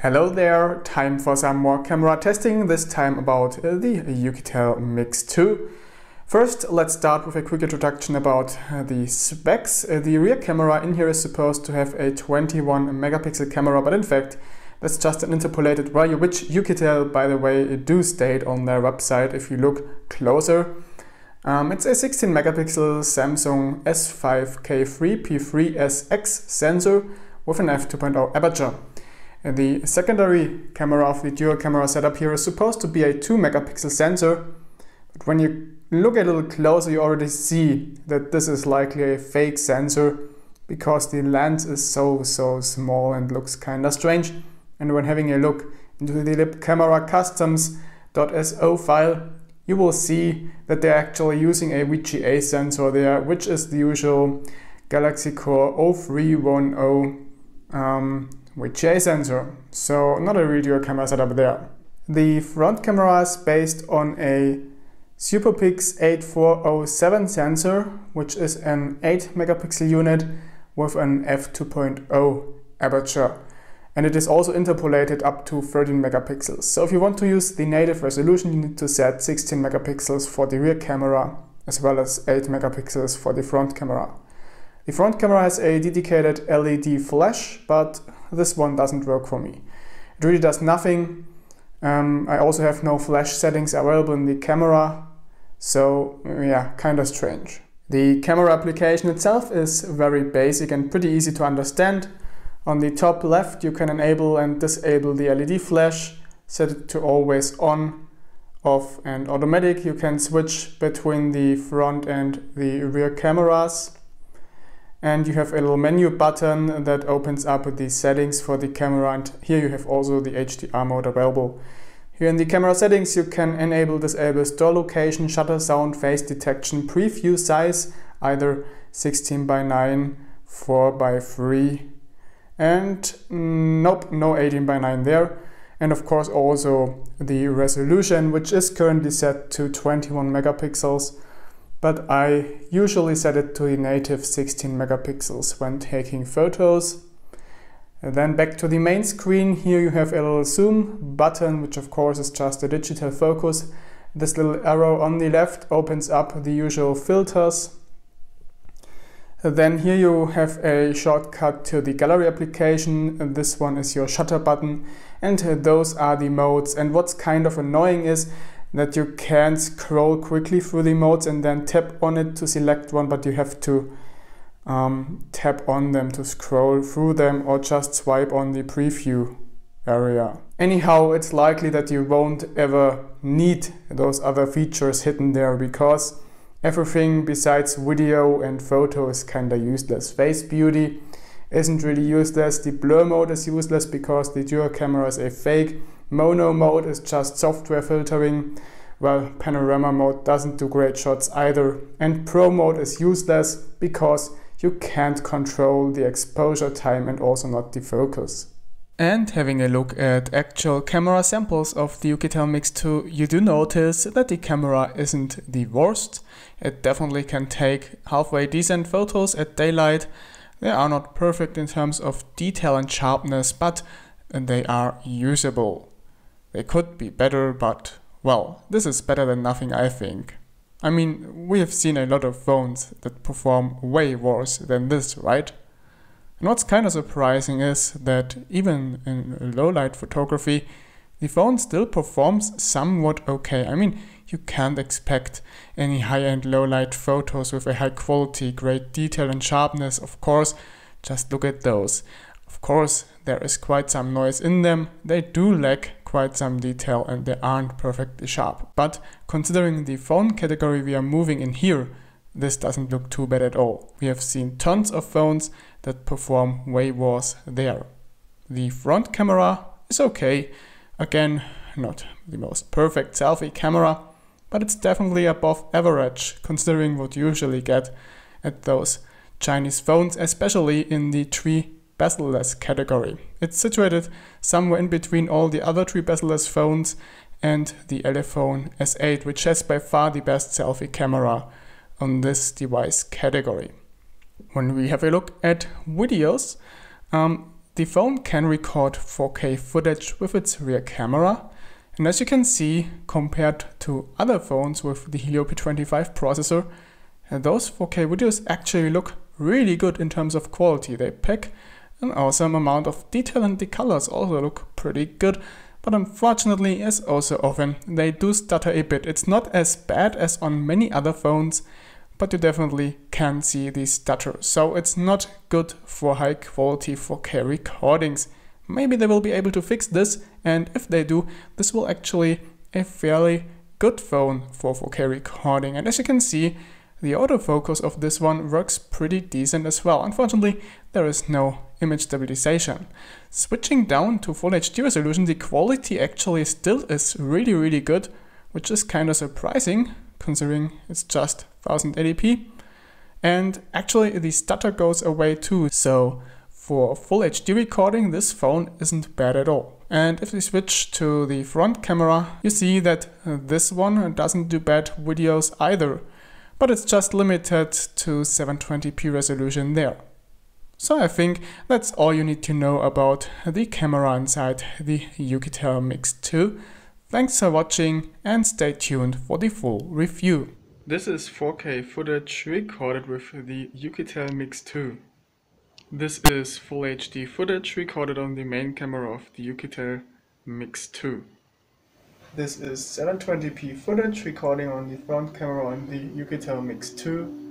Hello there, time for some more camera testing, this time about the Oukitel Mix 2. First, let's start with a quick introduction about the specs. The rear camera in here is supposed to have a 21 megapixel camera, but in fact that's just an interpolated value, which Oukitel, by the way, do state on their website if you look closer. It's a 16 megapixel Samsung S5K3 P3SX sensor with an f2.0 aperture. The secondary camera of the dual camera setup here is supposed to be a 2 megapixel sensor, but when you look a little closer you already see that this is likely a fake sensor because the lens is so small and looks kinda strange. And when having a look into the camera customs.so file, you will see that they're actually using a VGA sensor there, which is the usual Galaxy Core 0310 VGA sensor, so not a real dual camera setup there. The front camera is based on a SuperPix 8407 sensor, which is an 8 megapixel unit with an f2.0 aperture, and it is also interpolated up to 13 megapixels. So if you want to use the native resolution, you need to set 16 megapixels for the rear camera as well as 8 megapixels for the front camera. The front camera has a dedicated LED flash, but this one doesn't work for me. It really does nothing. I also have no flash settings available in the camera, so yeah, kinda strange. The camera application itself is very basic and pretty easy to understand. On the top left you can enable and disable the LED flash, set it to always on, off and automatic. You can switch between the front and the rear cameras. And you have a little menu button that opens up the settings for the camera, and here you have also the HDR mode available. Here in the camera settings you can enable, disable store location, shutter sound, face detection, preview size, either 16:9, 4:3, and nope, no 18:9 there. And of course also the resolution, which is currently set to 21 megapixels. But I usually set it to the native 16 megapixels when taking photos. And then back to the main screen, here you have a little zoom button, which of course is just a digital focus. This little arrow on the left opens up the usual filters. And then here you have a shortcut to the gallery application, and this one is your shutter button, and those are the modes. And what's kind of annoying is that you can't scroll quickly through the modes and then tap on it to select one, but you have to tap on them to scroll through them or just swipe on the preview area. Anyhow, it's likely that you won't ever need those other features hidden there because everything besides video and photo is kinda useless. Face beauty isn't really useless. The blur mode is useless because the dual camera is a fake. Mono mode is just software filtering, while panorama mode doesn't do great shots either. And pro mode is useless because you can't control the exposure time and also not the focus. And having a look at actual camera samples of the Oukitel Mix 2, you do notice that the camera isn't the worst. It definitely can take halfway decent photos at daylight. They are not perfect in terms of detail and sharpness, but they are usable. They could be better, but well, this is better than nothing, I think. I mean, we have seen a lot of phones that perform way worse than this, right? And what's kind of surprising is that even in low light photography, the phone still performs somewhat okay. I mean, you can't expect any high-end low light photos with a high quality, great detail and sharpness, of course. Just look at those. Of course, there is quite some noise in them, they do lack quite some detail and they aren't perfectly sharp. But considering the phone category we are moving in here, this doesn't look too bad at all. We have seen tons of phones that perform way worse there. The front camera is okay. Again, not the most perfect selfie camera, but it's definitely above average considering what you usually get at those Chinese phones, especially in the Tri-Bezel-Less category. It's situated somewhere in between all the other Tri-Bezel-Less phones and the iPhone S8, which has by far the best selfie camera on this device category. When we have a look at videos, The phone can record 4K footage with its rear camera, and as you can see, compared to other phones with the Helio P25 processor, those 4K videos actually look really good in terms of quality. They pack an awesome amount of detail and the colors also look pretty good, but unfortunately, as also often, they do stutter a bit. It's not as bad as on many other phones, but you definitely can see the stutter. So it's not good for high quality 4K recordings. Maybe they will be able to fix this, and if they do, this will actually a fairly good phone for 4K recording. And as you can see, the autofocus of this one works pretty decent as well. Unfortunately, there is no image stabilization. Switching down to Full HD resolution, the quality actually still is really good, which is kind of surprising considering it's just 1080p. And actually the stutter goes away too, so for Full HD recording this phone isn't bad at all. And if we switch to the front camera, you see that this one doesn't do bad videos either, but it's just limited to 720p resolution there. So I think that's all you need to know about the camera inside the Oukitel Mix 2. Thanks for watching and stay tuned for the full review. This is 4K footage recorded with the Oukitel Mix 2. This is Full HD footage recorded on the main camera of the Oukitel Mix 2. This is 720p footage recording on the front camera on the Oukitel Mix 2.